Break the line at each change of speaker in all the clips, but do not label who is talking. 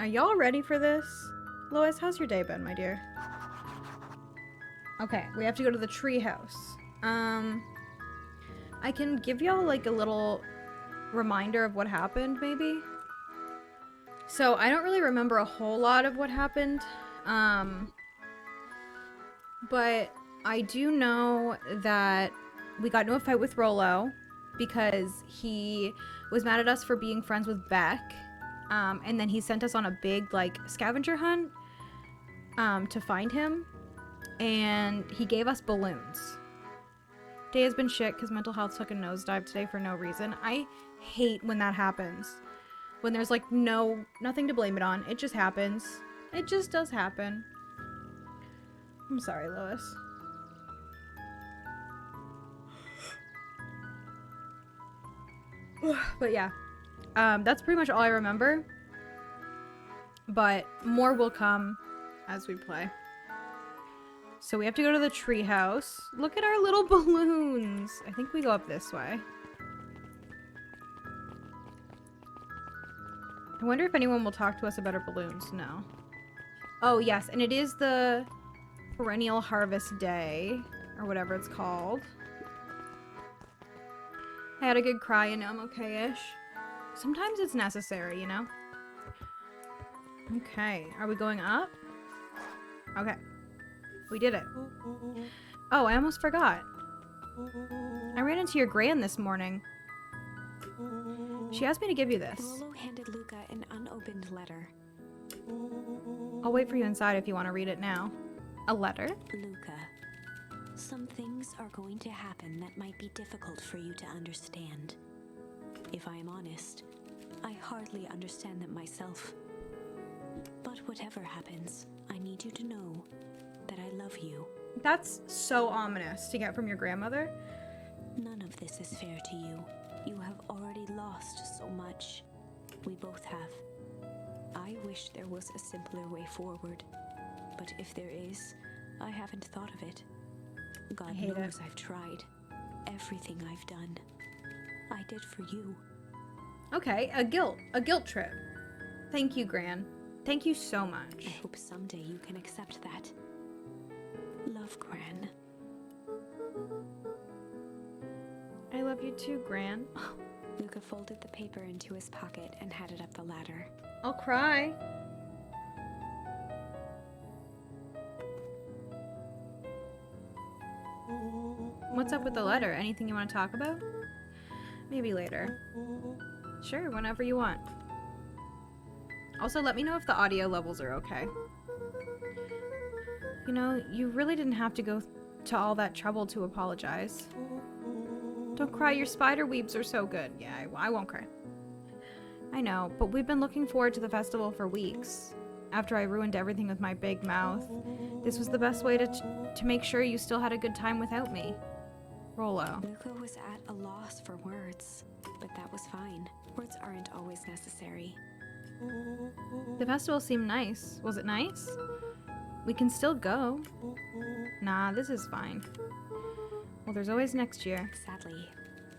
Are y'all ready for this? Lois, how's your day been, my dear? Okay, we have to go to the treehouse. I can give y'all like a little reminder of what happened, maybe? So, I don't really remember a whole lot of what happened. But I do know that we got into a fight with Rolo because he was mad at us for being friends with Beck. And then he sent us on a big, like, scavenger hunt to find him. And he gave us balloons. Day has been shit because mental health took a nosedive today for no reason. I hate when that happens. When there's, like, nothing to blame it on. It just happens. It just does happen. I'm sorry, Lois. But yeah, that's pretty much all I remember. But more will come as we play. So we have to go to the treehouse. Look at our little balloons. I think we go up this way. I wonder if anyone will talk to us about our balloons. No. Oh, yes. And it is the perennial harvest day, or whatever it's called. I had a good cry and now I'm okay-ish. Sometimes it's necessary, you know? Okay, are we going up? Okay. We did it. Oh, I almost forgot. I ran into your gran this morning. She asked me to give you this.
Rolo handed Luka an unopened letter.
I'll wait for you inside if you want to read it now. A letter?
Luka, some things are going to happen that might be difficult for you to understand. If I am honest, I hardly understand them myself. But whatever happens, I need you to know that I love you.
That's so ominous to get from your grandmother.
None of this is fair to you. You have already lost so much. We both have. I wish there was a simpler way forward. But if there is, I haven't thought of it. God knows I've tried. Everything I've done, I did for you.
Okay, a guilt trip. Thank you, Gran. Thank you so much.
I hope someday you can accept that. Love, Gran.
I love you too, Gran.
Luka folded the paper into his pocket and headed up the ladder.
I'll cry. What's up with the letter? Anything you want to talk about? Maybe later. Sure, whenever you want. Also, let me know if the audio levels are okay. You know, you really didn't have to go to all that trouble to apologize. Don't cry, your spider weaves are so good. Yeah, I won't cry. I know, but we've been looking forward to the festival for weeks. After I ruined everything with my big mouth, this was the best way to make sure you still had a good time without me. Rolo.
Luka was at a loss for words, but that was fine. Words aren't always necessary.
The festival seemed nice. Was it nice? We can still go. Nah, this is fine. Well, there's always next year.
Sadly,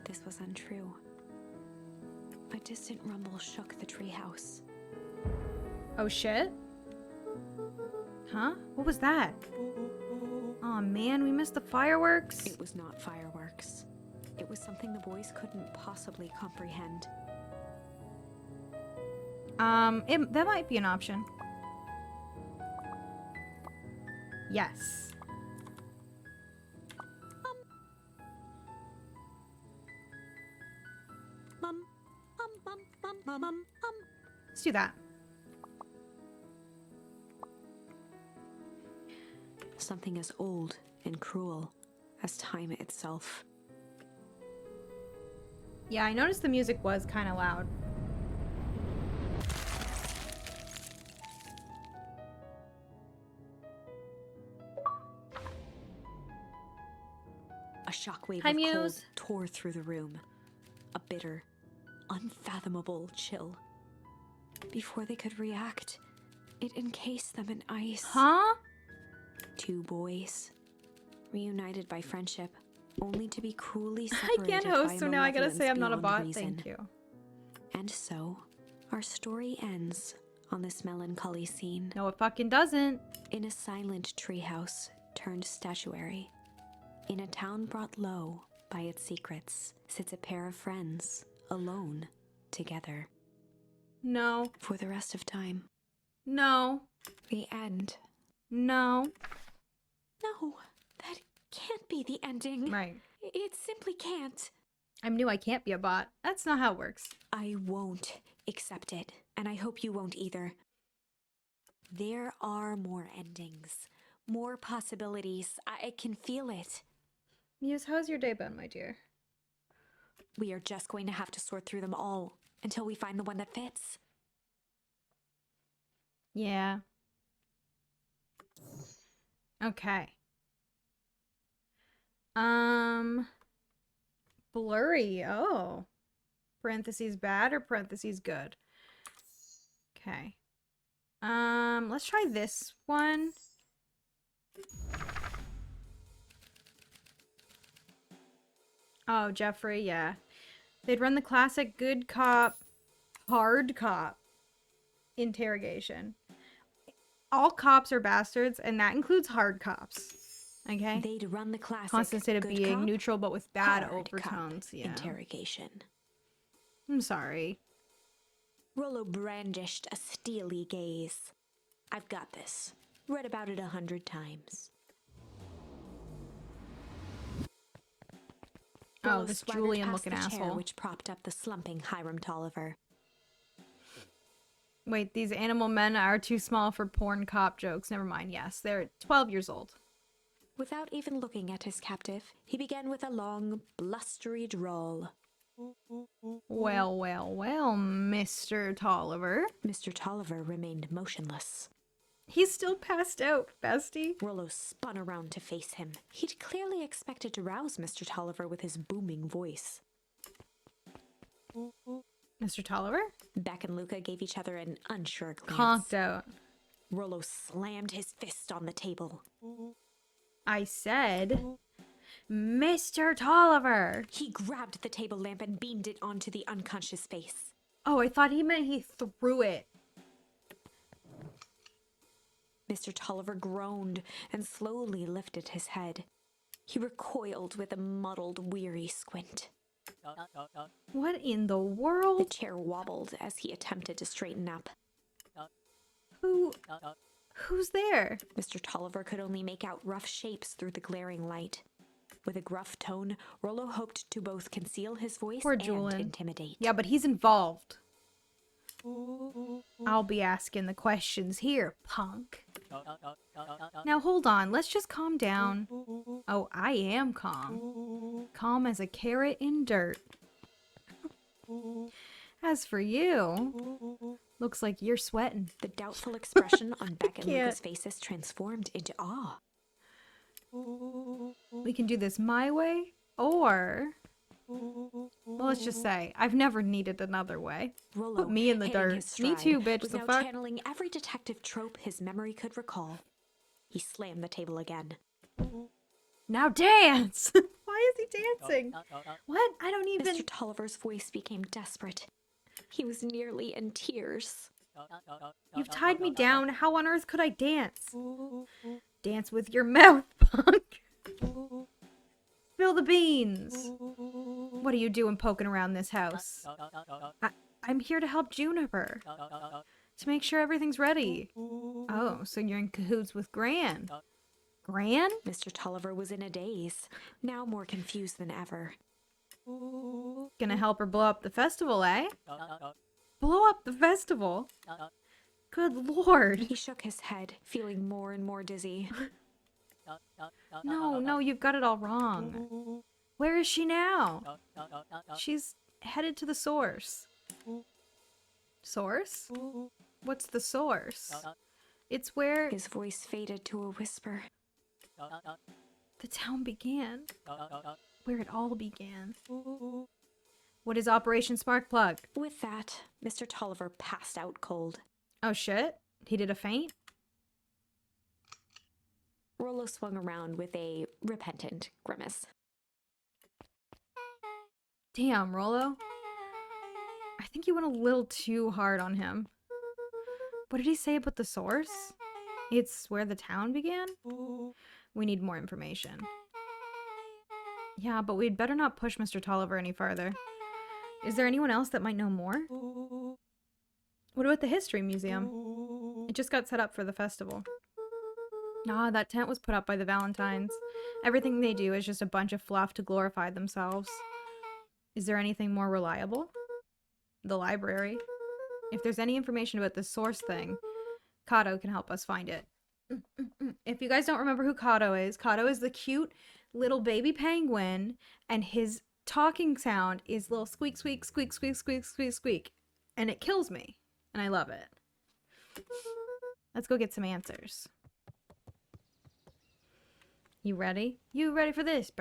this was untrue. A distant rumble shook the treehouse.
Oh shit? Huh? What was that? Aw, man, we missed the fireworks.
It was not fireworks. It was something the boys couldn't possibly comprehend.
That might be an option. Yes. Let's do that.
Something as old and cruel as time itself.
Yeah, I noticed the music was kind of loud.
A shockwave
Hi,
of cold
Muse.
tore through the room. A bitter, unfathomable chill. Before they could react, it encased them in ice.
Huh?
Two boys, reunited by friendship, only to be cruelly
I
separated
can't
by
host,
a
so now I gotta
malevolence
say I'm not a
beyond
bot.
reason.
Thank you.
And so, our story ends on this melancholy scene.
No, it fucking doesn't.
In a silent treehouse turned statuary, in a town brought low by its secrets, sits a pair of friends, alone, together.
No.
For the rest of time.
No.
The end.
No.
No, that can't be the ending.
Right.
It simply can't.
I knew I can't be a bot. That's not how it works.
I won't accept it, and I hope you won't either. There are more endings, more possibilities. I can feel it.
Muse, how's your day been, my dear?
We are just going to have to sort through them all until we find the one that fits.
Yeah. Okay. Blurry. Oh. Parentheses bad or parentheses good? Okay. Let's try this one. Oh, Jeffrey, yeah. They'd run the classic good cop, hard cop interrogation. All cops are bastards, and that includes hard cops. Okay?
They'd run the classic
Constant state of
good
being
cop,
neutral, but with bad
hard cop
overtones. Yeah.
interrogation.
I'm sorry.
Rollo brandished a steely gaze. I've got this. Read about it 100 times.
Oh,
Rollo
this
swaggered
Julian-looking
past the chair
asshole.
which propped up the slumping Hiram Tolliver.
Wait, these animal men are too small for porn cop jokes. Never mind. Yes, they're 12 years old.
Without even looking at his captive, he began with a long, blustery drawl.
Well, well, well, Mr. Tolliver.
Mr. Tolliver remained motionless.
He's still passed out, bestie.
Rollo spun around to face him. He'd clearly expected to rouse Mr. Tolliver with his booming voice.
Mr. Tolliver?
Beck and Luka gave each other an unsure glance.
Conked out.
Rollo slammed his fist on the table.
I said, Mr. Tolliver.
He grabbed the table lamp and beamed it onto the unconscious face.
Oh, I thought he meant he threw it.
Mr. Tolliver groaned and slowly lifted his head. He recoiled with a muddled, weary squint.
What in the
The
world?
chair wobbled as he attempted to straighten up.
Who's there?
Mr. Tolliver could only make out rough shapes through the glaring light. With a gruff tone, Rollo hoped to both conceal his voice
Poor
and
Julian.
intimidate.
Yeah, but he's involved. I'll be asking the questions here, punk. Now hold on, let's just calm down. Oh, I am calm. Calm as a carrot in dirt. As for you, looks like you're sweating.
The doubtful expression on Beck and
can't.
Luka's faces transformed into awe.
We can do this my way, or... Well, let's just say, I've never needed another way.
Rollo,
Put me in the
hitting
dirt.
his
Me
stride,
too, bitch,
was
the
now
fuck?
channeling every detective trope his memory could recall. He slammed the table again.
Now dance! Why is he dancing? What? I don't even...
Mr. Tolliver's voice became desperate. He was nearly in tears.
You've tied me down. How on earth could I dance? Dance with your mouth, punk. Spill the beans. What are you doing poking around this house? I'm here to help Juniper. To make sure everything's ready. Oh, so you're in cahoots with Gran. Gran?
Mr. Tolliver was in a daze, now more confused than ever.
Gonna help her blow up the festival, eh? Blow up the festival? Good lord.
He shook his head, feeling more and more dizzy.
No, you've got it all wrong. Where is she now? She's headed to the source. Source? What's the source? It's where
His voice faded to a whisper.
the town began. Where it all began. What is Operation Sparkplug?
With that, Mr. Tolliver passed out cold.
Oh shit, he did a faint?
Rollo swung around with a repentant grimace.
Damn, Rollo. I think you went a little too hard on him. What did he say about the source? It's where the town began? We need more information. Yeah, but we'd better not push Mr. Tolliver any farther. Is there anyone else that might know more? What about the History Museum? It just got set up for the festival. Ah, that tent was put up by the Valentines. Everything they do is just a bunch of fluff to glorify themselves. Is there anything more reliable? The library. If there's any information about the source thing, Kato can help us find it. If you guys don't remember who Kato is the cute little baby penguin, and his talking sound is little squeak, squeak, squeak, squeak, squeak, squeak, squeak. And it kills me. And I love it. Let's go get some answers. You ready? You ready for this?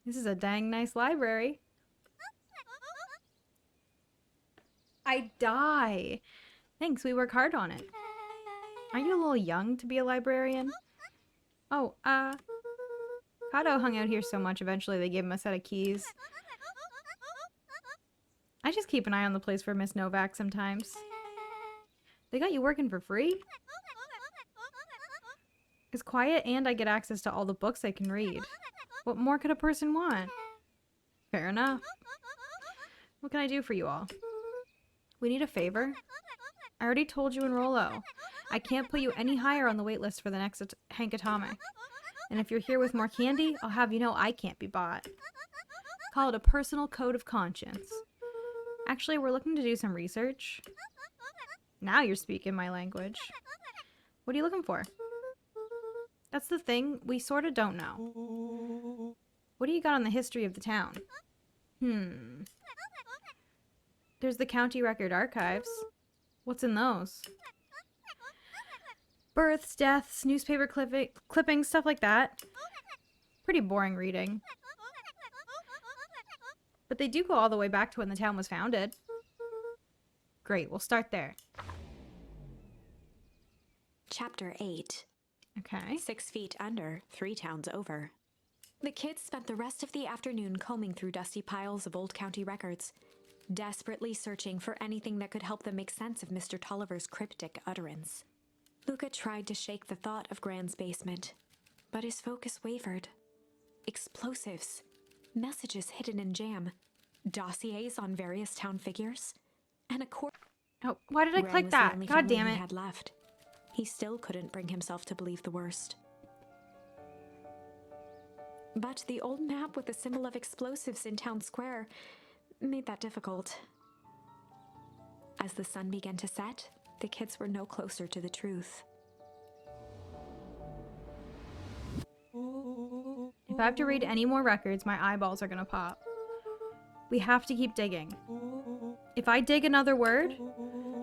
This is a dang nice library. I die. Thanks, we work hard on it. Aren't you a little young to be a librarian? Oh, Kato hung out here so much, eventually they gave him a set of keys. I just keep an eye on the place for Miss Novak sometimes. They got you working for free? It's quiet and I get access to all the books I can read. What more could a person want? Fair enough. What can I do for you all? We need a favor. I already told you in Rollo. I can't put you any higher on the wait list for the next Hank Atomic. And if you're here with more candy, I'll have you know I can't be bought. Call it a personal code of conscience. Actually, we're looking to do some research. Now you're speaking my language. What are you looking for? That's the thing, we sorta don't know. What do you got on the history of the town? There's the county record archives. What's in those? Births, deaths, newspaper clippings, stuff like that. Pretty boring reading. But they do go all the way back to when the town was founded. Great, we'll start there.
Chapter 8.
Okay.
6 feet under, 3 towns over. The kids spent the rest of the afternoon combing through dusty piles of old county records, desperately searching for anything that could help them make sense of Mr. Tolliver's cryptic utterance. Luka tried to shake the thought of Grand's basement, but his focus wavered. Explosives, messages hidden in jam, dossiers on various town figures, and a
Oh, why did I click that? God damn it.
He had left. He still couldn't bring himself to believe the worst. But the old map with the symbol of explosives in town square made that difficult. As the sun began to set, the kids were no closer to the truth.
If I have to read any more records, my eyeballs are gonna pop. We have to keep digging. If I dig another word,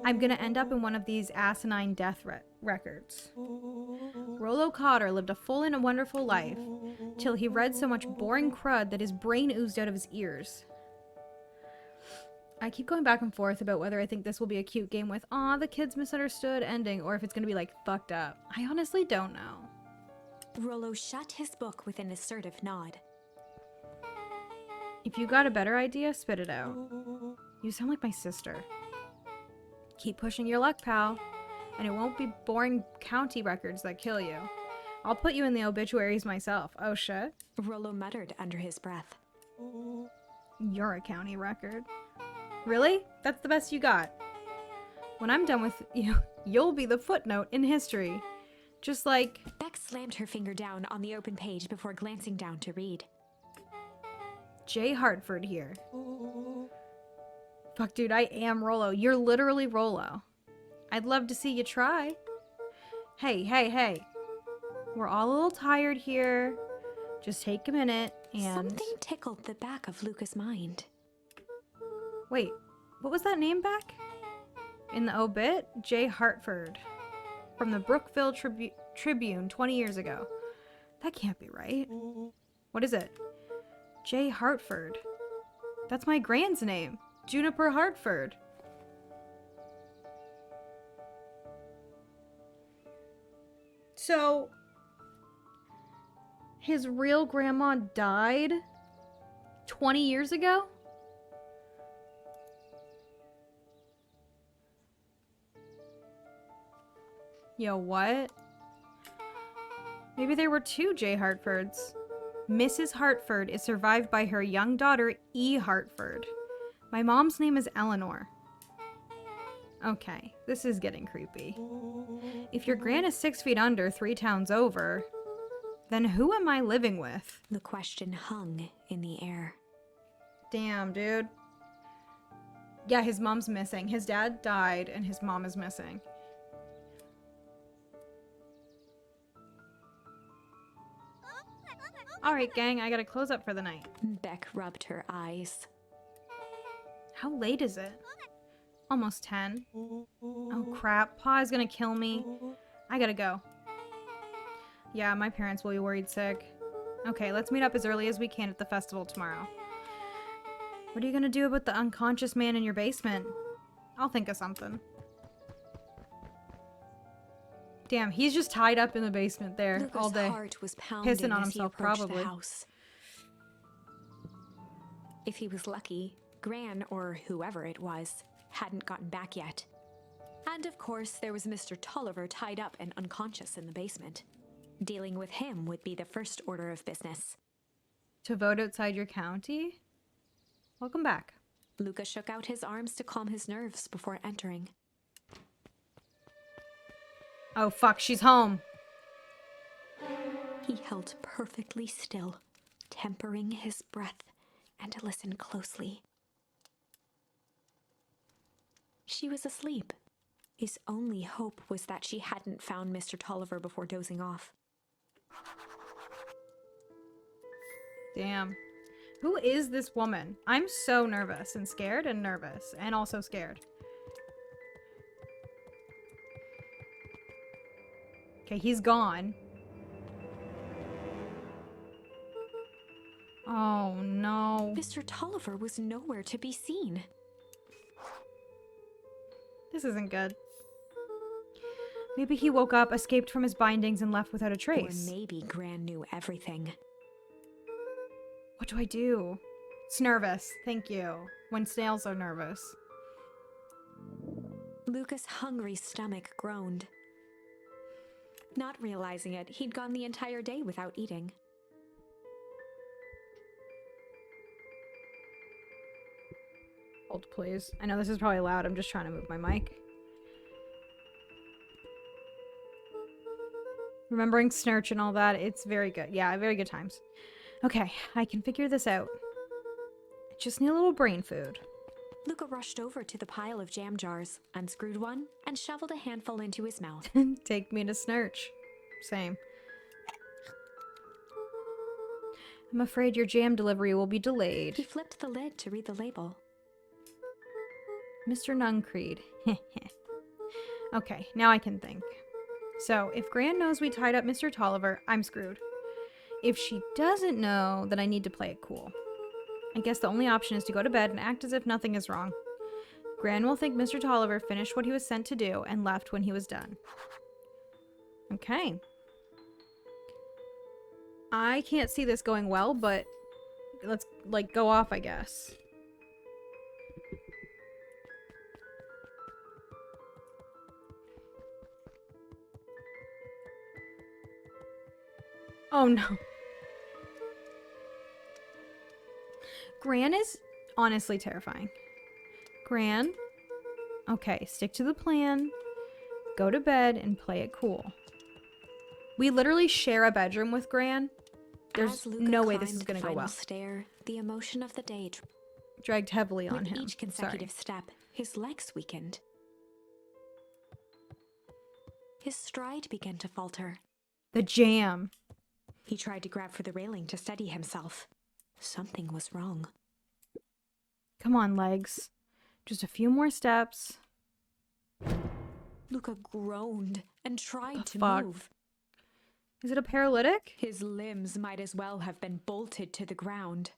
I'm gonna end up in one of these asinine death records. Rollo Cotter lived a full and a wonderful life, till he read so much boring crud that his brain oozed out of his ears. I keep going back and forth about whether I think this will be a cute game with "aw, the kids misunderstood" ending, or if it's gonna be like fucked up. I honestly don't know.
Rollo shut his book with an assertive nod.
If you got a better idea, spit it out. You sound like my sister. Keep pushing your luck, pal. And it won't be boring county records that kill you. I'll put you in the obituaries myself. Oh shit.
Rollo muttered under his breath.
You're a county record. Really? That's the best you got? When I'm done with you, you'll be the footnote in history. Just like...
Beck slammed her finger down on the open page before glancing down to read.
J. Hartford here. Fuck, dude, I am Rollo. You're literally Rollo. I'd love to see you try. Hey, hey, hey. We're all a little tired here. Just take a minute and...
Something tickled the back of Luka's mind.
Wait, what was that name back? In the obit? J. Hartford. From the Brookville Tribune 20 years ago. That can't be right. What is it? J. Hartford. That's my grand's name. Juniper Hartford. So, his real grandma died 20 years ago? Yo, what? Maybe there were two J. Hartfords. Mrs. Hartford is survived by her young daughter, E. Hartford. My mom's name is Eleanor. Okay, this is getting creepy. If your gran is 6 feet under 3 towns over, then who am I living with?
The question hung in the air.
Damn, dude. Yeah, his mom's missing. His dad died and his mom is missing. Alright, gang, I gotta close up for the night.
Beck rubbed her eyes.
How late is it? Almost 10. Oh crap, Pa is gonna kill me. I gotta go. Yeah, my parents will be worried sick. Okay, let's meet up as early as we can at the festival tomorrow. What are you gonna do about the unconscious man in your basement? I'll think of something. Damn, he's just tied up in the basement there
Luca's
all day.
heart was pounding
Pissing on
as he
himself,
approached
probably.
the house. If he was lucky, Gran, or whoever it was, hadn't gotten back yet. And of course, there was Mr. Tolliver tied up and unconscious in the basement. Dealing with him would be the first order of business.
To vote outside your county? Welcome back.
Luka shook out his arms to calm his nerves before entering.
Oh fuck, she's home.
He held perfectly still, tempering his breath, and listened closely. She was asleep. His only hope was that she hadn't found Mr. Tolliver before dozing off.
Damn. Who is this woman? I'm so nervous and scared and nervous and also scared. Okay, he's gone. Oh no.
Mr. Tolliver was nowhere to be seen.
This isn't good. Maybe he woke up, escaped from his bindings, and left without a trace.
Or maybe Gran knew everything.
What do I do? It's nervous. Thank you. When snails are nervous.
Luca's hungry stomach groaned. Not realizing it, he'd gone the entire day without eating.
Hold, please. I know this is probably loud. I'm just trying to move my mic. Remembering Snurch and all that, it's very good. Yeah, very good times. Okay, I can figure this out. I just need a little brain food.
Luka rushed over to the pile of jam jars, unscrewed one, and shoveled a handful into his mouth.
Take me to Snurch. Same. I'm afraid your jam delivery will be delayed.
He flipped the lid to read the label.
Mr. Nuncreed. Okay, now I can think. So, if Gran knows we tied up Mr. Tolliver, I'm screwed. If she doesn't know, then I need to play it cool. I guess the only option is to go to bed and act as if nothing is wrong. Gran will think Mr. Tolliver finished what he was sent to do and left when he was done. Okay. I can't see this going well, but let's, go off, I guess. Oh no. Gran is honestly terrifying. Gran, okay, stick to the plan. Go to bed and play it cool. We literally share a bedroom with Gran. There's no way this is going to go well.
Stair, the emotion of the day
dragged heavily on him.
With each consecutive step, his legs weakened. His stride began to falter.
The jam.
He tried to grab for the railing to steady himself. Something was wrong.
Come on, legs. Just a few more steps.
Luka groaned and tried to move.
Is it a paralytic?
His limbs might as well have been bolted to the ground.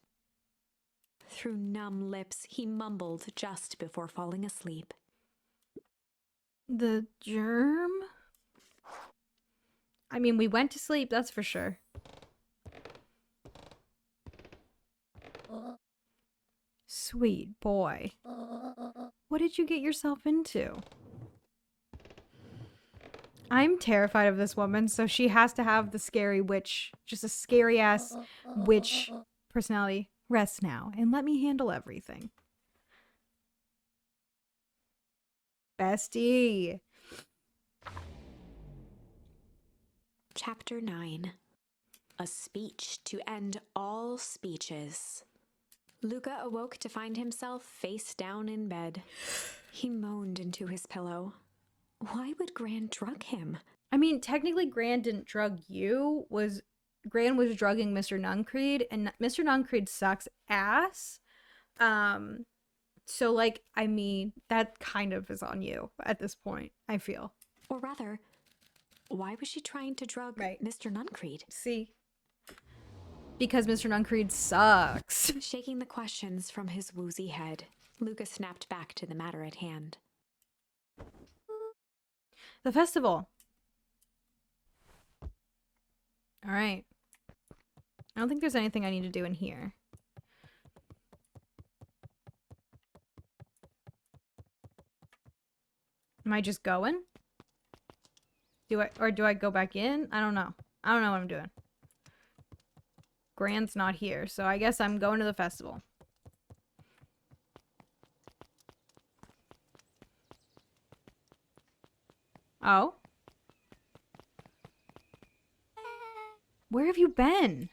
Through numb lips, he mumbled just before falling asleep.
The germ? I mean, we went to sleep, that's for sure. Sweet boy. What did you get yourself into? I'm terrified of this woman, so she has to have the scary witch, just a scary ass witch personality. Rest now and let me handle everything. Bestie.
Chapter 9. A speech to end all speeches. Luka awoke to find himself face down in bed. He moaned into his pillow. Why would Gran drug him?
I mean, technically Gran didn't drug you. Gran was drugging Mr. Nuncreed, and Mr. Nuncreed sucks ass. So like, I mean, that kind of is on you at this point, I feel.
Or rather, why was she trying to drug Mr. Nuncreed?
See? Because Mr. Nuncreed sucks.
Shaking the questions from his woozy head, Luka snapped back to the matter at hand.
The festival. All right. I don't think there's anything I need to do in here. Am I just going? Do I go back in? I don't know. I don't know what I'm doing. Gran's not here, so I guess I'm going to the festival. Oh? Where have you been?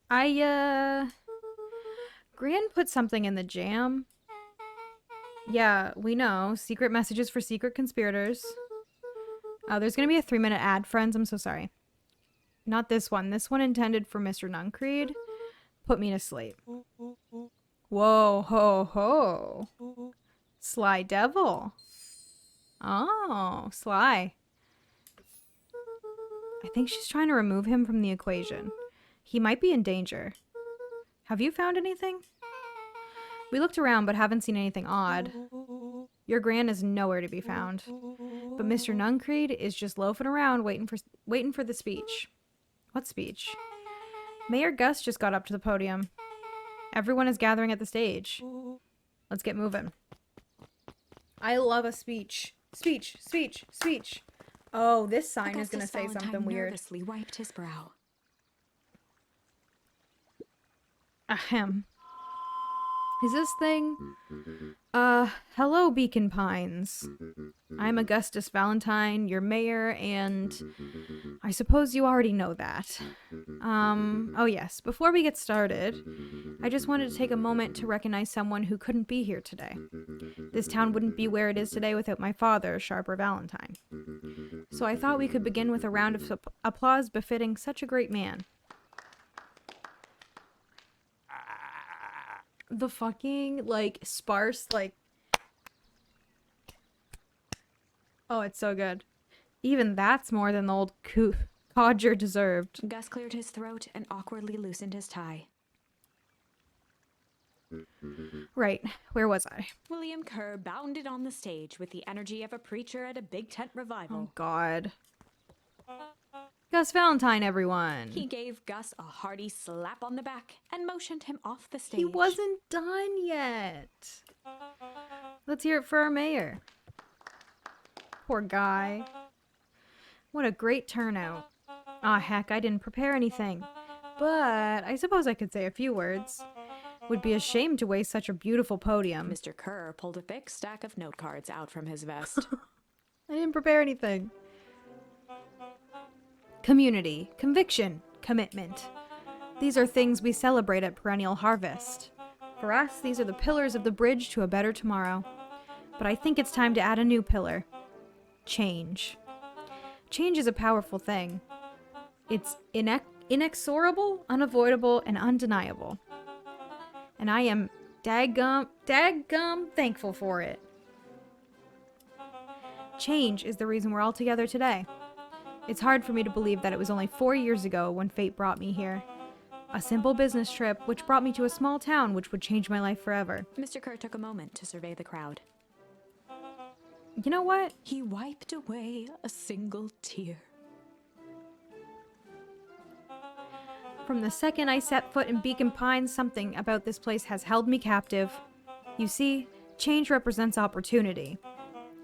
Gran put something in the jam. Yeah, we know. Secret messages for secret conspirators. Oh, there's gonna be a 3-minute ad, friends. I'm so sorry. Not this one. This one intended for Mr. Nuncreed. Put me to sleep. Whoa, ho, ho. Sly devil. Oh, Sly. I think she's trying to remove him from the equation. He might be in danger. Have you found anything? We looked around but haven't seen anything odd. Your Gran is nowhere to be found. But Mr. Nuncreed is just loafing around waiting for the speech. What speech? Mayor Gus just got up to the podium. Everyone is gathering at the stage. Let's get moving. I love a speech. Speech, speech, speech. Oh, this sign is going to say something weird.
Nervously wiped his brow.
Ahem. Is this thing? Hello, Beacon Pines. I'm Augustus Valentine, your mayor, and I suppose you already know that. Oh yes, before we get started, I just wanted to take a moment to recognize someone who couldn't be here today. This town wouldn't be where it is today without my father, Sharper Valentine. So I thought we could begin with a round of applause befitting such a great man. The fucking, like, sparse, like... Oh, it's so good. Even that's more than the old codger deserved.
Gus cleared his throat and awkwardly loosened his tie.
Right, where was I?
William Kerr bounded on the stage with the energy of a preacher at a big tent revival.
Oh, God. Gus Valentine, everyone.
He gave Gus a hearty slap on the back and motioned him off the stage.
He wasn't done yet. Let's hear it for our mayor. Poor guy. What a great turnout. Aw, heck, I didn't prepare anything. But I suppose I could say a few words. Would be a shame to waste such a beautiful podium.
Mr. Kerr pulled a thick stack of note cards out from his vest.
I didn't prepare anything. Community, conviction, commitment. These are things we celebrate at Perennial Harvest. For us, these are the pillars of the bridge to a better tomorrow. But I think it's time to add a new pillar. Change. Change is a powerful thing. It's inexorable, unavoidable, and undeniable. And I am daggum thankful for it. Change is the reason we're all together today. It's hard for me to believe that it was only 4 years ago when fate brought me here. A simple business trip which brought me to a small town which would change my life forever.
Mr. Kerr took a moment to survey the crowd.
You know what?
He wiped away a single tear.
From the second I set foot in Beacon Pines, something about this place has held me captive. You see, change represents opportunity.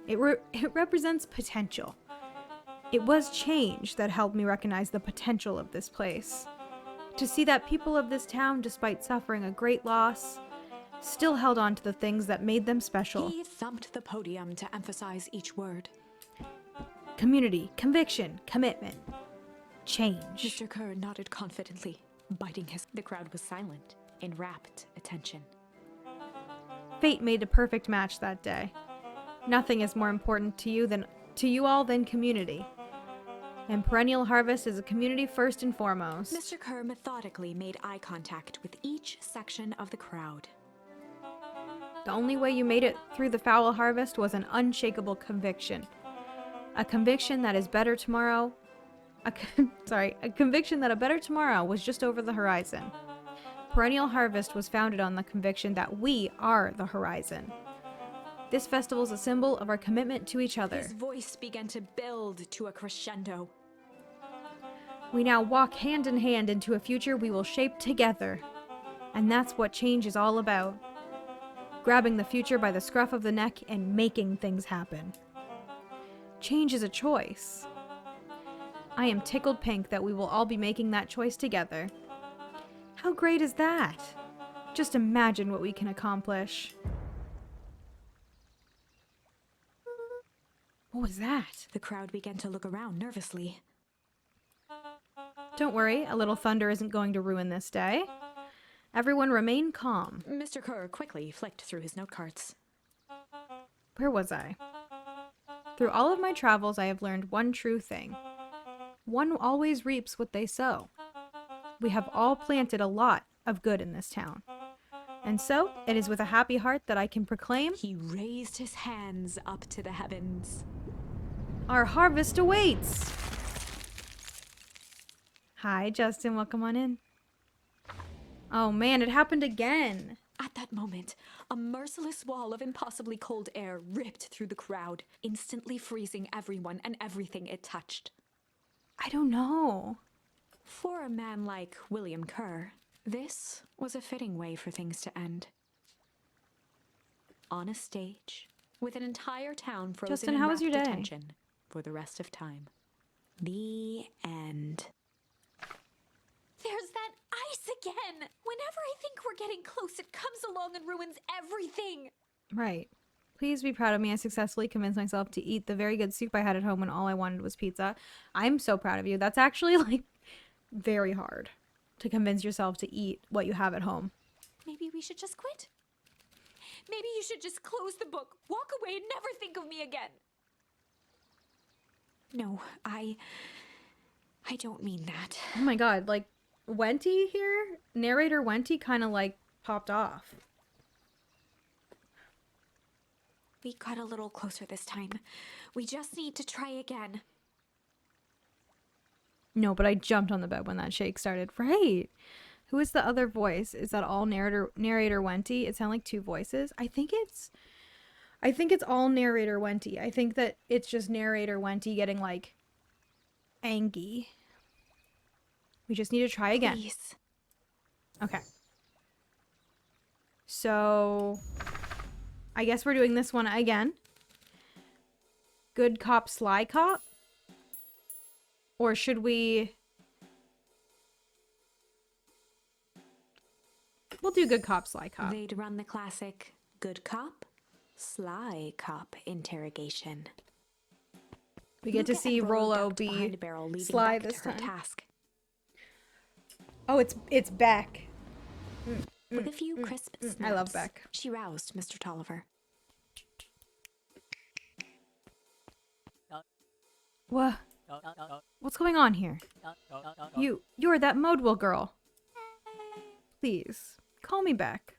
It represents potential. It was change that helped me recognize the potential of this place. To see that people of this town, despite suffering a great loss, still held on to the things that made them special.
He thumped the podium to emphasize each word.
Community, conviction, commitment, change.
Mr. Kerr nodded confidently, biting his... The crowd was silent, in rapt attention.
Fate made a perfect match that day. Nothing is more important to you all than community. And Perennial Harvest is a community first and foremost.
Mr. Kerr methodically made eye contact with each section of the crowd.
The only way you made it through the foul harvest was an unshakable conviction. A conviction that is better tomorrow. A conviction that a better tomorrow was just over the horizon. Perennial Harvest was founded on the conviction that we are the horizon. This festival is a symbol of our commitment to each other.
His voice began to build to a crescendo.
We now walk hand in hand into a future we will shape together. And that's what change is all about. Grabbing the future by the scruff of the neck and making things happen. Change is a choice. I am tickled pink that we will all be making that choice together. How great is that? Just imagine what we can accomplish. What was that?
The crowd began to look around nervously.
Don't worry, a little thunder isn't going to ruin this day. Everyone remain calm.
Mr. Kerr quickly flicked through his note cards.
Where was I? Through all of my travels, I have learned one true thing. One always reaps what they sow. We have all planted a lot of good in this town. And so, it is with a happy heart that I can proclaim,
He raised his hands up to the heavens.
our harvest awaits! Hi, Justin, welcome on in. Oh man, it happened again.
At that moment, a merciless wall of impossibly cold air ripped through the crowd, instantly freezing everyone and everything it touched.
I don't know.
For a man like William Kerr, this was a fitting way for things to end. On a stage, with an entire town frozen
Justin,
in
how was your
rapt
day?
attention for the rest of time. The end. There's that ice again! Whenever I think we're getting close, it comes along and ruins everything!
Right. Please be proud of me. I successfully convinced myself to eat the very good soup I had at home when all I wanted was pizza. I'm so proud of you. That's actually, like, very hard to convince yourself to eat what you have at home.
Maybe we should just quit? Maybe you should just close the book, walk away, and never think of me again. No, I don't mean that.
Oh my god, like, Wenty here? Narrator Wenty kind of, like, popped off.
We got a little closer this time. We just need to try again.
No, but I jumped on the bed when that shake started. Right. Who is the other voice? Is that all narrator Wenty? It sounded like two voices. I think it's all narrator Wenty. I think that it's just narrator Wenty getting, like, angry. We just need to try again.
Please.
Okay. So, I guess we're doing this one again. Good cop, sly cop? Or should we... We'll do good cop, sly cop.
They'd run the classic good cop, sly cop interrogation.
We get to
Luka
see
and
Rollo
ducked behind
be
a barrel, leaving
sly
Beck
this
to her
time.
task.
Oh, it's Beck.
With a few crisp snaps,
I love Beck.
she roused Mr. Tolliver.
What? What's going on here? You're that Modewell girl. Please, call me back.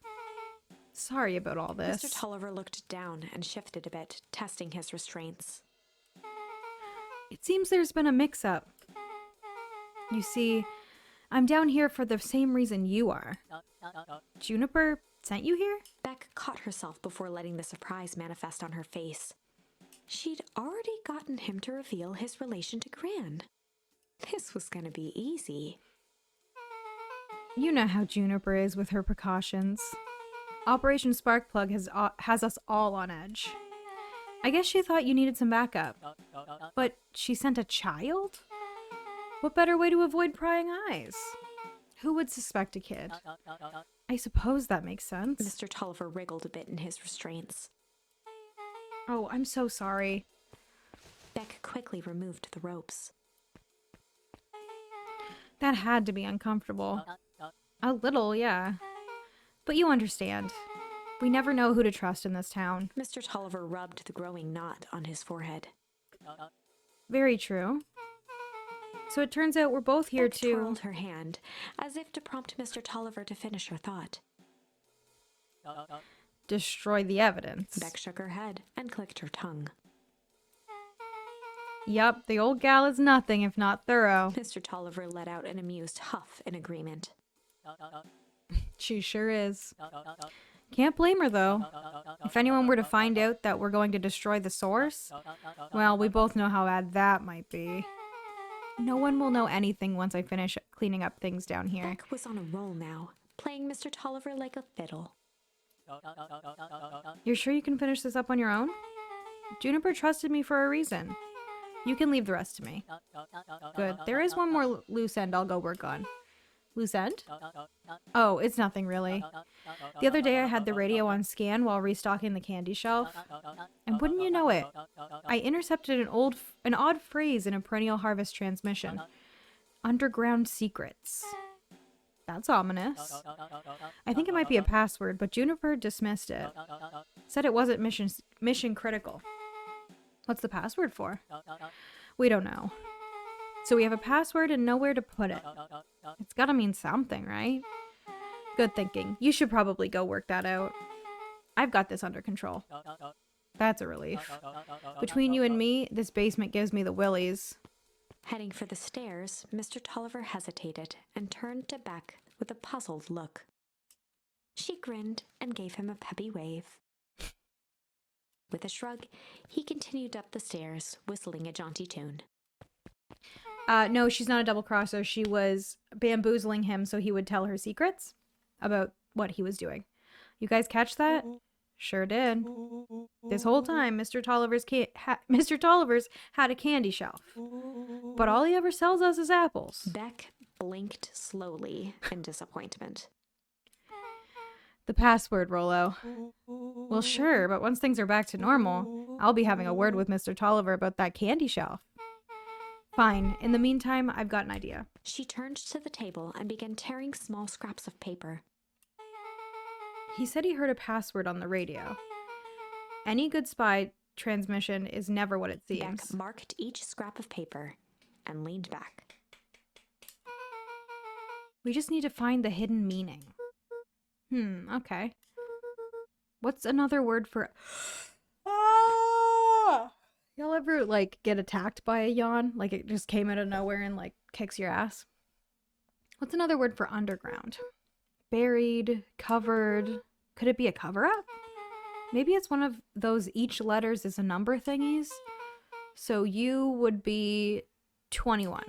Sorry about all this.
Mr. Tolliver looked down and shifted a bit, testing his restraints.
It seems there's been a mix-up. You see, I'm down here for the same reason you are. Juniper sent you here?
Beck caught herself before letting the surprise manifest on her face. She'd already gotten him to reveal his relation to Gran. This was gonna be easy.
You know how Juniper is with her precautions. Operation Sparkplug has us all on edge. I guess she thought you needed some backup. But she sent a child? What better way to avoid prying eyes? Who would suspect a kid? I suppose that makes sense.
Mr. Tolliver wriggled a bit in his restraints.
Oh, I'm so sorry.
Beck quickly removed the ropes.
That had to be uncomfortable. A little, yeah. But you understand. We never know who to trust in this town.
Mr. Tolliver rubbed the growing knot on his forehead.
Very true. So it turns out we're both here
Beck
to...
twirled her hand, as if to prompt Mr. Tolliver to finish her thought.
destroy the evidence.
Beck shook her head and clicked her tongue.
Yup, the old gal is nothing if not thorough.
Mr. Tolliver let out an amused huff in agreement.
She sure is. Can't blame her, though. If anyone were to find out that we're going to destroy the source, well, we both know how bad that might be. No one will know anything once I finish cleaning up things down here.
Beck was on a roll now, playing Mr. Tolliver like a fiddle.
You're sure you can finish this up on your own? Juniper trusted me for a reason. You can leave the rest to me. Good. There is one more loose end I'll go work on. Loose end? Oh, it's nothing really. The other day I had the radio on scan while restocking the candy shelf. And wouldn't you know it, I intercepted an odd phrase in a perennial harvest transmission. Underground secrets. That's ominous. I think it might be a password, but Juniper dismissed it. Said it wasn't mission critical. What's the password for? We don't know. So we have a password and nowhere to put it. It's gotta mean something, right? Good thinking. You should probably go work that out. I've got this under control. That's a relief. Between you and me, this basement gives me the willies.
Heading for the stairs, Mr. Tolliver hesitated and turned to Beck with a puzzled look. She grinned and gave him a peppy wave. With a shrug, he continued up the stairs, whistling a jaunty tune.
No, she's not a double crosser. She was bamboozling him so he would tell her secrets about what he was doing. You guys catch that? Sure did. This whole time, Mr. Tolliver's had a candy shelf. But all he ever sells us is apples.
Beck blinked slowly in disappointment.
The password, Rollo. Well, sure, but once things are back to normal, I'll be having a word with Mr. Tolliver about that candy shelf. Fine. In the meantime, I've got an idea.
She turned to the table and began tearing small scraps of paper.
He said he heard a password on the radio. Any good spy transmission is never what it seems.
Beck marked each scrap of paper and leaned back.
We just need to find the hidden meaning. Okay. What's another word for... Y'all ever, get attacked by a yawn? Like, it just came out of nowhere and, kicks your ass? What's another word for underground? Buried, covered. Could it be a cover-up? Maybe it's one of those each letters is a number thingies. So U would be 21.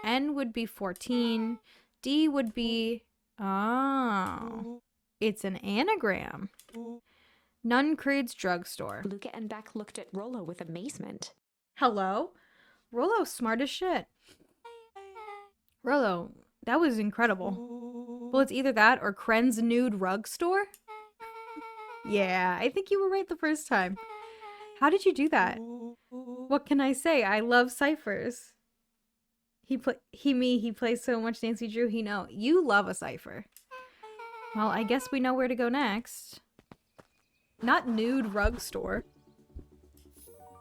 N would be 14. D would be... Oh. It's an anagram. Nuncreed's drugstore.
Luka and Beck looked at Rollo with amazement.
Hello? Rollo's smart as shit. Rollo, that was incredible. Well, it's either that or Kren's nude rug store? Yeah, I think you were right the first time. How did you do that? What can I say? I love ciphers. He plays so much Nancy Drew, you love a cipher. Well, I guess we know where to go next. Not nude rug store.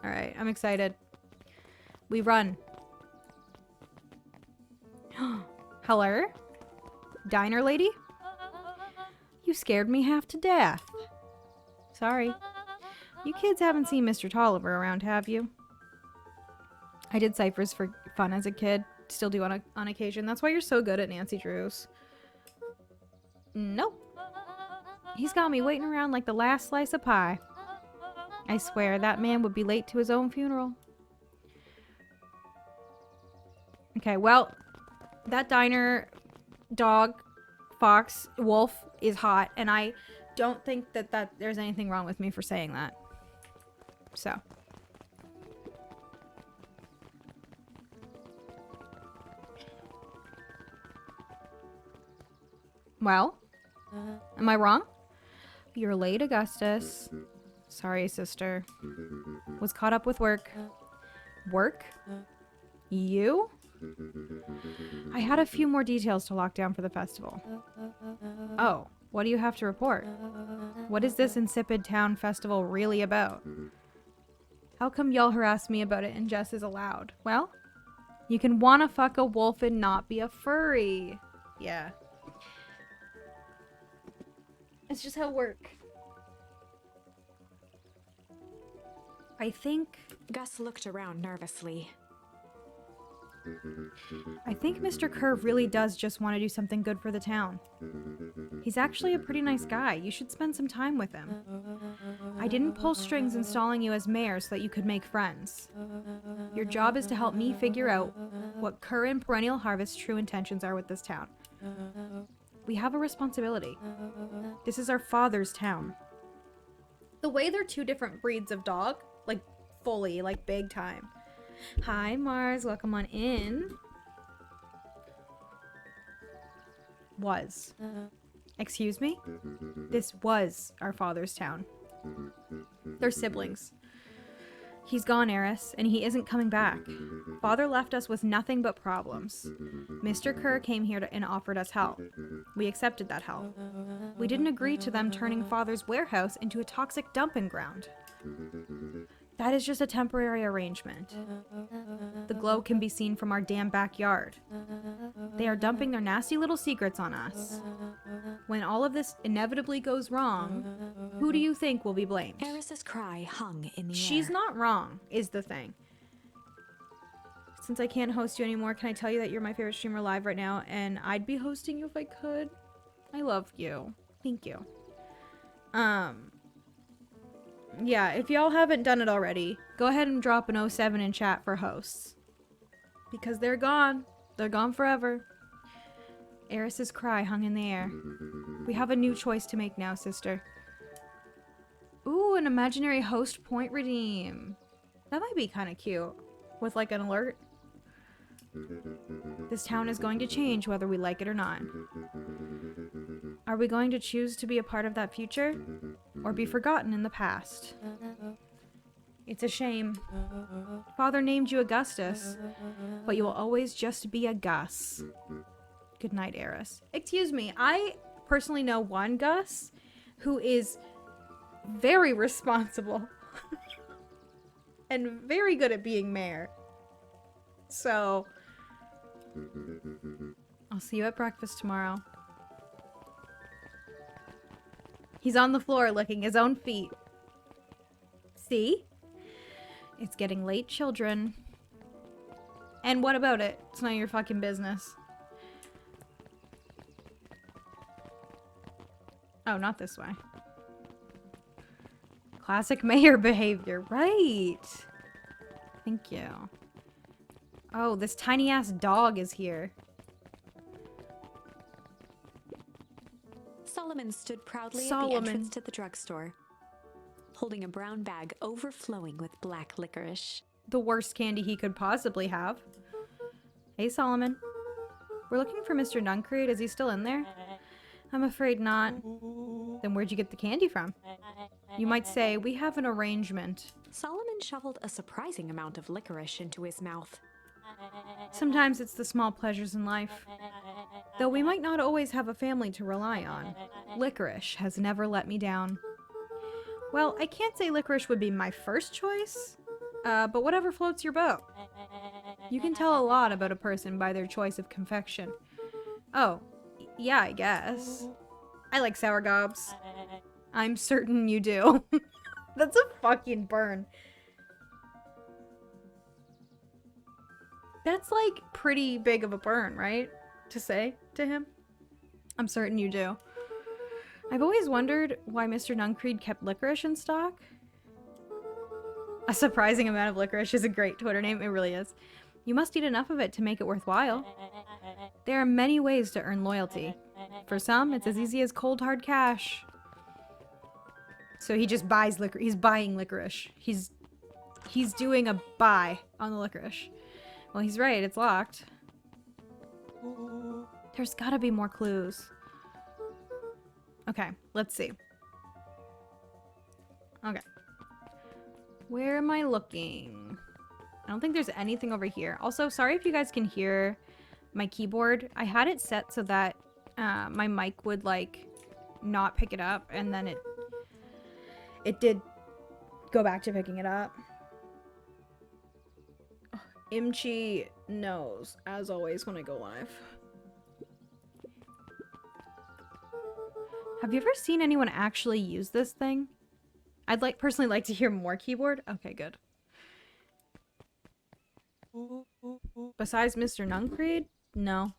Alright, I'm excited. We run. Hello? Diner lady? You scared me half to death. Sorry. You kids haven't seen Mr. Tolliver around, have you? I did ciphers for fun as a kid. Still do on occasion. That's why you're so good at Nancy Drews. Nope. He's got me waiting around like the last slice of pie. I swear that man would be late to his own funeral. Okay, well, that diner, dog, fox, wolf is hot, and I don't think that there's anything wrong with me for saying that. So. Well, am I wrong? You're late, Augustus. Sorry, sister. Was caught up with work. Work? You? I had a few more details to lock down for the festival. Oh, what do you have to report? What is this insipid town festival really about? How come y'all harass me about it and Jess is allowed? Well, you can wanna fuck a wolf and not be a furry. Yeah. It's just how it works. I think
Gus looked around nervously.
Mr. Kerr really does just want to do something good for the town. He's actually a pretty nice guy. You should spend some time with him. I didn't pull strings installing you as mayor so that you could make friends. Your job is to help me figure out what Kerr and Perennial Harvest's true intentions are with this town. We have a responsibility. This is our father's town. The way they're two different breeds of dog, like fully, like big time. Hi, Mars. Welcome on in. Was. Excuse me? This was our father's town. They're siblings. He's gone, Eris, and he isn't coming back. Father left us with nothing but problems. Mr. Kerr came here and offered us help. We accepted that help. We didn't agree to them turning Father's warehouse into a toxic dumping ground. That is just a temporary arrangement. The glow can be seen from our damn backyard. They are dumping their nasty little secrets on us. When all of this inevitably goes wrong, who do you think will be blamed?
Eris's cry hung in the air.
She's not wrong, is the thing. Since I can't host you anymore, can I tell you that you're my favorite streamer live right now, and I'd be hosting you if I could? I love you. Thank you. Yeah, if y'all haven't done it already, go ahead and drop an 07 in chat for hosts. Because they're gone. They're gone forever. Eris's cry hung in the air. We have a new choice to make now, sister. Ooh, an imaginary host point redeem. That might be kind of cute. With like an alert. This town is going to change whether we like it or not. Are we going to choose to be a part of that future? Or be forgotten in the past? It's a shame. Father named you Augustus, but you will always just be a Gus. Good night, Eris. Excuse me, I personally know one Gus who is very responsible and very good at being mayor. So, I'll see you at breakfast tomorrow. He's on the floor licking his own feet. See? It's getting late, children. And what about it? It's none of your fucking business. Oh, not this way. Classic mayor behavior. Right. Thank you. Oh, this tiny ass dog is here.
Solomon stood proudly at the entrance to the drugstore, holding a brown bag overflowing with black licorice.
The worst candy he could possibly have. Hey, Solomon. We're looking for Mr. Nuncreed. Is he still in there? I'm afraid not. Then where'd you get the candy from? You might say, we have an arrangement.
Solomon shoveled a surprising amount of licorice into his mouth.
Sometimes it's the small pleasures in life. Though we might not always have a family to rely on, licorice has never let me down. Well, I can't say licorice would be my first choice, but whatever floats your boat. You can tell a lot about a person by their choice of confection. Oh, yeah, I guess. I like sour gobs. I'm certain you do. That's a fucking burn. That's like pretty big of a burn, right? To say to him. I'm certain you do. I've always wondered why Mr. Nuncreed kept licorice in stock. A surprising amount of licorice is a great Twitter name. It really is. You must eat enough of it to make it worthwhile. There are many ways to earn loyalty. For some, it's as easy as cold hard cash. So he just buys licorice. He's buying licorice. He's He's doing a buy on the licorice. Well, he's right. It's locked. There's gotta be more clues. Okay, let's see. Okay. Where am I looking? I don't think there's anything over here. Also, sorry if you guys can hear my keyboard. I had it set so that my mic would, like, not pick it up, and then it did go back to picking it up. Oh, Imchi knows, as always, when I go live. Have you ever seen anyone actually use this thing? I'd personally like to hear more keyboard. Okay, good. Besides Mr. Nuncreed? No.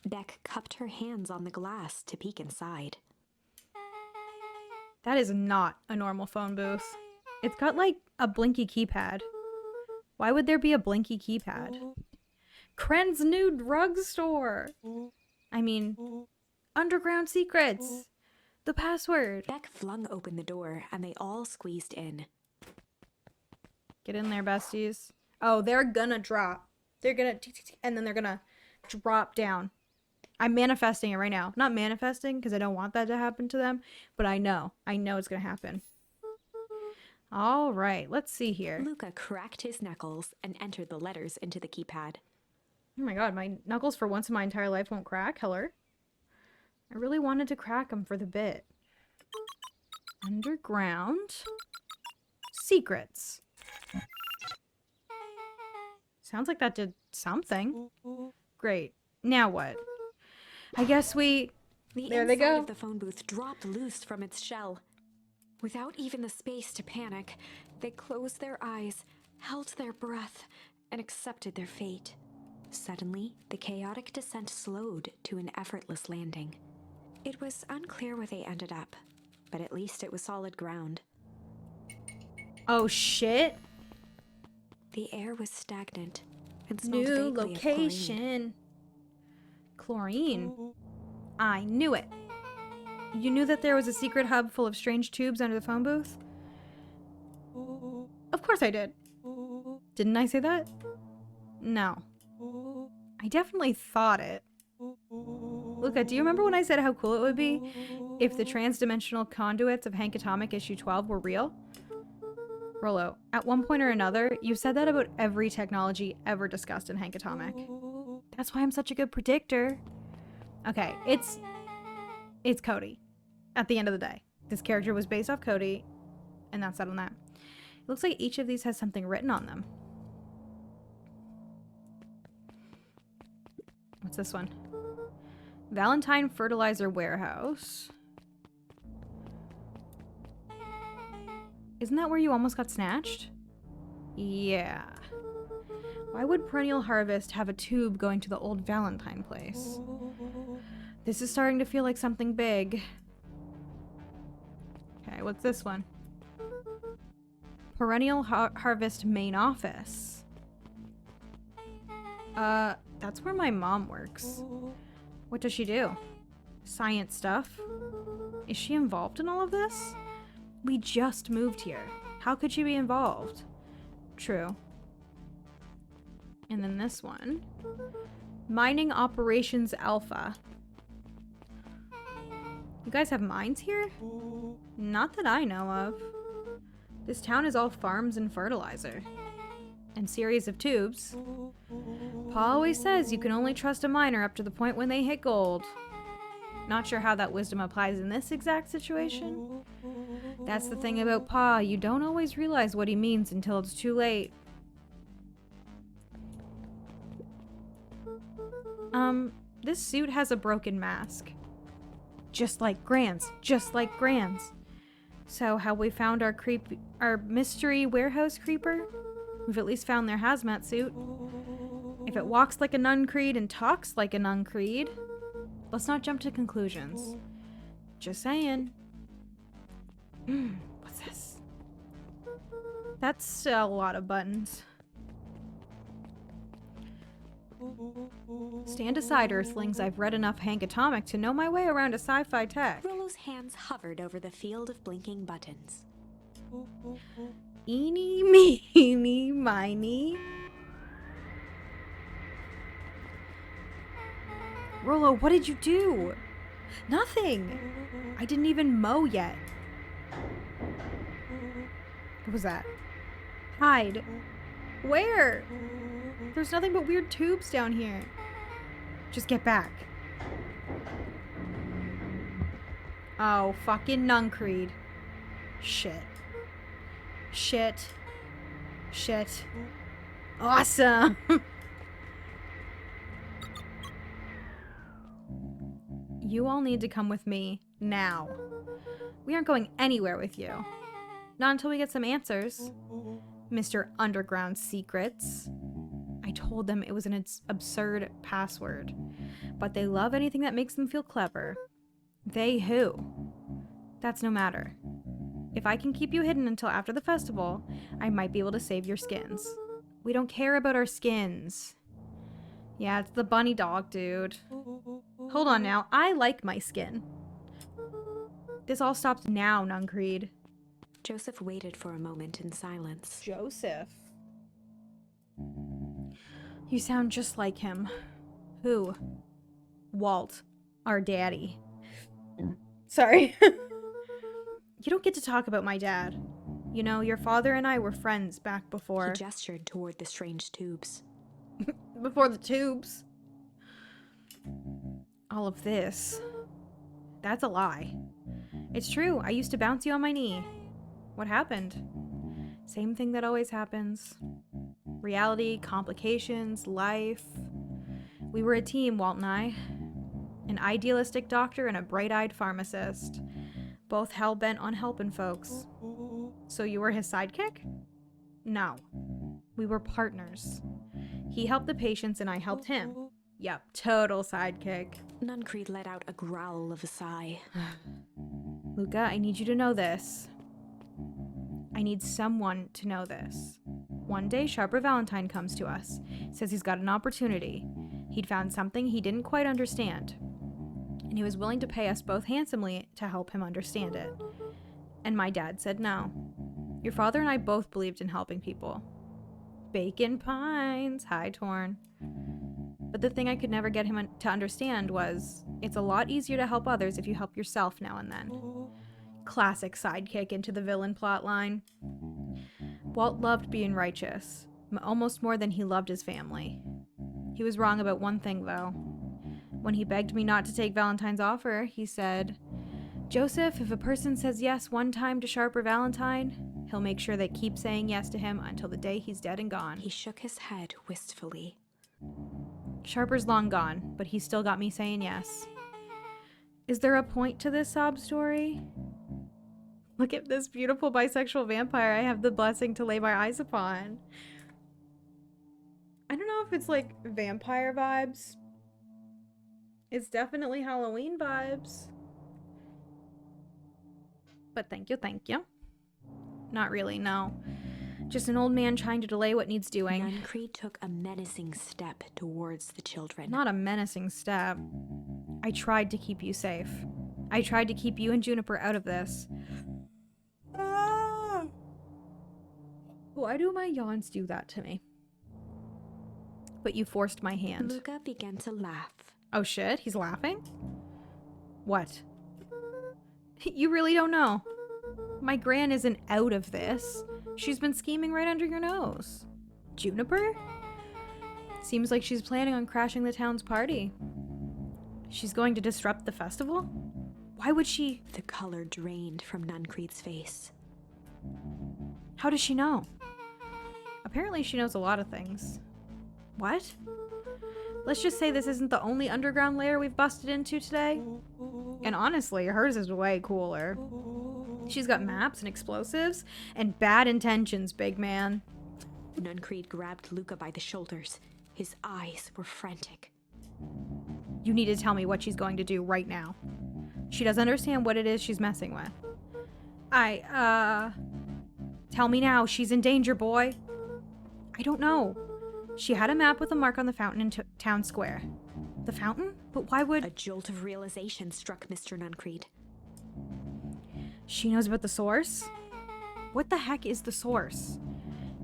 Beck cupped her hands on the glass to peek inside.
That is not a normal phone booth. It's got like a blinky keypad. Why would there be a blinky keypad? Kren's new drugstore. I mean, underground secrets. The password.
Beck flung open the door and they all squeezed in.
Get in there, besties. Oh, they're gonna drop. They're gonna, and then they're gonna drop down. I'm manifesting it right now. Not manifesting because I don't want that to happen to them, but I know it's gonna happen. All right, let's see here.
Luka cracked his knuckles and entered the letters into the keypad.
Oh my god, my knuckles for once in my entire life won't crack. Hello? I really wanted to crack them for the bit. Underground. Secrets. Sounds like that did something. Great. Now what? I guess there they go.
The inside of the phone booth dropped loose from its shell. Without even the space to panic, they closed their eyes, held their breath, and accepted their fate. Suddenly, the chaotic descent slowed to an effortless landing. It was unclear where they ended up, but at least it was solid ground.
Oh shit.
The air was stagnant and smelled
New
vaguely of
location. Chlorine. I knew it. You knew that there was a secret hub full of strange tubes under the phone booth? Of course I did. Didn't I say that? No. I definitely thought it. Luka, do you remember when I said how cool it would be if the transdimensional conduits of Hank Atomic issue 12 were real? Rollo, at one point or another, you've said that about every technology ever discussed in Hank Atomic. That's why I'm such a good predictor. Okay, it's Cody. At the end of the day. This character was based off Cody, and that's that on that. It looks like each of these has something written on them. What's this one? Valentine Fertilizer Warehouse. Isn't that where you almost got snatched? Yeah. Why would Perennial Harvest have a tube going to the old Valentine place? This is starting to feel like something big. Okay, what's this one? Perennial Harvest main office. That's where my mom works. What does she do? Science stuff? Is she involved in all of this? We just moved here. How could she be involved? True. And then this one. Mining Operations Alpha. You guys have mines here? Not that I know of. This town is all farms and fertilizer. And series of tubes. Pa always says you can only trust a miner up to the point when they hit gold. Not sure how that wisdom applies in this exact situation. That's the thing about Pa, you don't always realize what he means until it's too late. This suit has a broken mask. Just like Grant's. Just like Grant's. So have we found our mystery warehouse creeper? We've at least found their hazmat suit. If it walks like a Nuncreed and talks like a Nuncreed, let's not jump to conclusions. Just saying. What's this? That's a lot of buttons. Stand aside, Earthlings. I've read enough Hank Atomic to know my way around a sci-fi tech.
Rollo's hands hovered over the field of blinking buttons.
Eeny, meeny, miny. Rolo, what did you do? Nothing. I didn't even mow yet. What was that? Hide. Where? There's nothing but weird tubes down here. Just get back. Oh, fucking Nuncreed. Shit. Shit. Shit. Awesome! You all need to come with me now. We aren't going anywhere with you. Not until we get some answers. Mr. Underground Secrets. I told them it was an absurd password, but they love anything that makes them feel clever. They who? That's no matter. If I can keep you hidden until after the festival, I might be able to save your skins. We don't care about our skins. Yeah, it's the bunny dog, dude. Hold on now, I like my skin. This all stops now, Nuncreed.
Joseph waited for a moment in silence.
Joseph. You sound just like him. Who? Walt, our daddy. Sorry. You don't get to talk about my dad. You know, your father and I were friends back before...
He gestured toward the strange tubes.
Before the tubes. All of this. That's a lie. It's true, I used to bounce you on my knee. What happened? Same thing that always happens. Reality, complications, life. We were a team, Walt and I. An idealistic doctor and a bright-eyed pharmacist. Both hell-bent on helping folks. So you were his sidekick? No. We were partners. He helped the patients and I helped him. Yep, total sidekick.
Nuncreed let out a growl of a sigh.
Luka, I need you to know this. I need someone to know this. One day, Sharper Valentine comes to us. Says he's got an opportunity. He'd found something he didn't quite understand. And he was willing to pay us both handsomely to help him understand it. And my dad said no. Your father and I both believed in helping people. Bacon Pines, high torn. But the thing I could never get him to understand was, it's a lot easier to help others if you help yourself now and then. Classic sidekick into the villain plotline. Walt loved being righteous, almost more than he loved his family. He was wrong about one thing, though. When he begged me not to take Valentine's offer, he said, Joseph, if a person says yes one time to Sharper Valentine, he'll make sure they keep saying yes to him until the day he's dead and gone.
He shook his head wistfully.
Sharper's long gone, but he still got me saying yes. Is there a point to this sob story? Look at this beautiful bisexual vampire I have the blessing to lay my eyes upon. I don't know if it's like vampire vibes. It's definitely Halloween vibes. But thank you, thank you. Not really, no. Just an old man trying to delay what needs doing.
Nuncreed took a menacing step towards the children.
Not a menacing step. I tried to keep you safe. I tried to keep you and Juniper out of this. Why do my yawns do that to me? But you forced my hand.
Luka began to laugh.
Oh shit, he's laughing? What? You really don't know. My gran isn't out of this. She's been scheming right under your nose. Juniper? Seems like she's planning on crashing the town's party. She's going to disrupt the festival? Why would she?
The color drained from Nuncreed's face.
How does she know? Apparently she knows a lot of things. What? Let's just say this isn't the only underground lair we've busted into today. And honestly, hers is way cooler. She's got maps and explosives and bad intentions, big man.
Nuncreed grabbed Luka by the shoulders. His eyes were frantic.
You need to tell me what she's going to do right now. She doesn't understand what it is she's messing with. Tell me now, she's in danger, boy. I don't know. She had a map with a mark on the fountain in town square. The fountain? But why would...
A jolt of realization struck Mr. Nuncreed.
She knows about the source? What the heck is the source?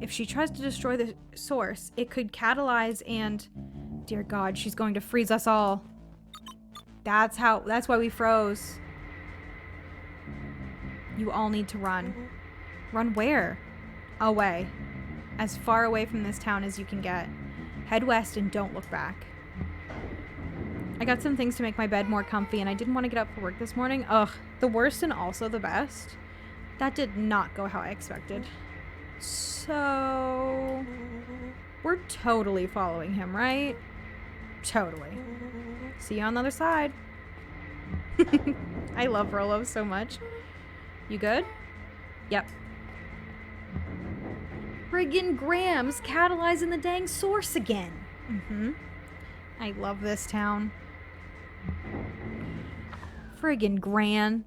If she tries to destroy the source, it could catalyze and... Dear God, she's going to freeze us all. That's why we froze. You all need to run. Run where? Away. As far away from this town as you can get. Head west and don't look back. I got some things to make my bed more comfy and I didn't want to get up for work this morning. Ugh, the worst and also the best. That did not go how I expected. So... we're totally following him, right? Totally. See you on the other side. I love Rolo so much. You good? Yep. Friggin' Graham's catalyzing the dang source again. I love this town. Friggin' Gran.